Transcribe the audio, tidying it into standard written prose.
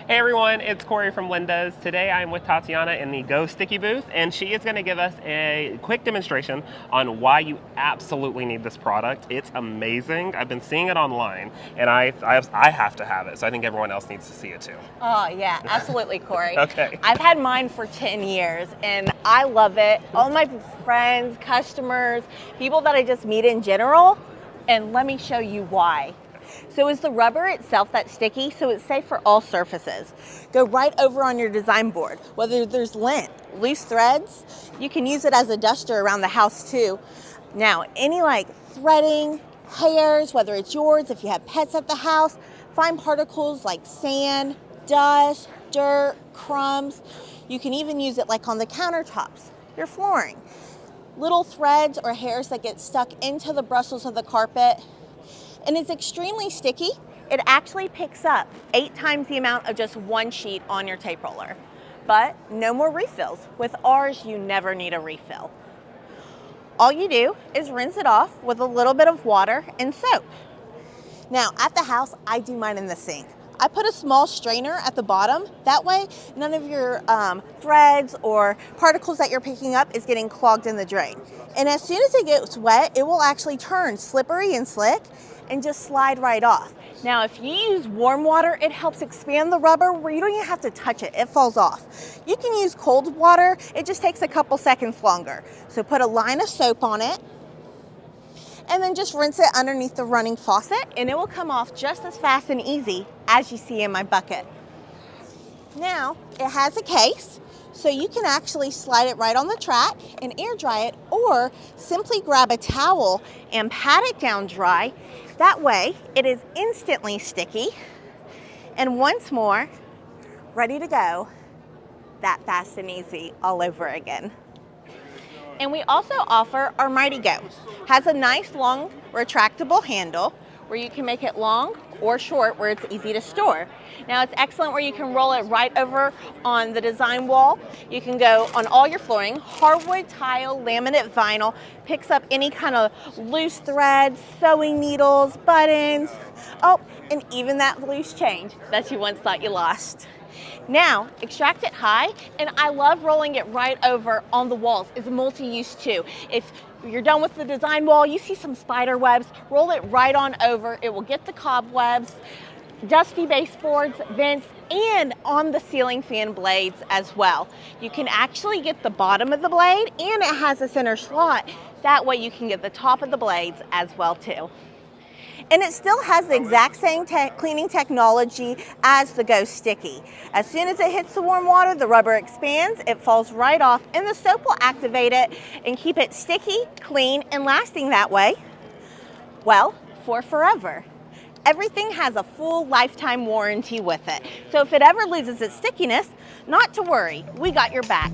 Hey everyone, it's Corey from Linda's. Today I'm with Tatiana in the Go Sticky booth, and she is going to give us a quick demonstration on why you absolutely need this product. It's amazing. I've been seeing it online, and I have to have it, so I think everyone else needs to see it too. Oh yeah, absolutely, Corey. Okay. I've had mine for 10 years, and I love it. All my friends, customers, people that I just meet in general, and let me show you why. So is the rubber itself that's sticky, so it's safe for all surfaces. Go right over on your design board. Whether there's lint, loose threads, you can use it as a duster around the house too. Now, any like threading, hairs, whether it's yours, if you have pets at the house, fine particles like sand, dust, dirt, crumbs. You can even use it like on the countertops, your flooring. Little threads or hairs that get stuck into the bristles of the carpet. And it's extremely sticky. It actually picks up 8 times the amount of just one sheet on your tape roller. But no more refills. With ours, you never need a refill. All you do is rinse it off with a little bit of water and soap. Now, at the house, I do mine in the sink. I put a small strainer at the bottom. That way, none of your threads or particles that you're picking up is getting clogged in the drain. And as soon as it gets wet, it will actually turn slippery and slick and just slide right off. Now, if you use warm water, it helps expand the rubber where you don't even have to touch it, it falls off. You can use cold water, it just takes a couple seconds longer. So put a line of soap on it, and then just rinse it underneath the running faucet, and it will come off just as fast and easy as you see in my bucket. Now, it has a case, so you can actually slide it right on the track and air dry it, or simply grab a towel and pat it down dry. That way, it is instantly sticky, and once more, ready to go, that fast and easy all over again. And we also offer our Mighty Go. Has a nice long retractable handle where you can make it long or short where it's easy to store. Now it's excellent where you can roll it right over on the design wall. You can go on all your flooring, hardwood, tile, laminate, vinyl, picks up any kind of loose threads, sewing needles, buttons, oh, and even that loose change that you once thought you lost. Now, extract it high, and I love rolling it right over on the walls. It's multi-use too. If you're done with the design wall, you see some spider webs, roll it right on over. It will get the cobwebs, dusty baseboards, vents, and on the ceiling fan blades as well. You can actually get the bottom of the blade, and it has a center slot. That way you can get the top of the blades as well too. And it still has the exact same cleaning technology as the Go Sticky. As soon as it hits the warm water, the rubber expands, it falls right off, and the soap will activate it and keep it sticky, clean, and lasting that way, well, for forever. Everything has a full lifetime warranty with it. So if it ever loses its stickiness, not to worry, we got your back.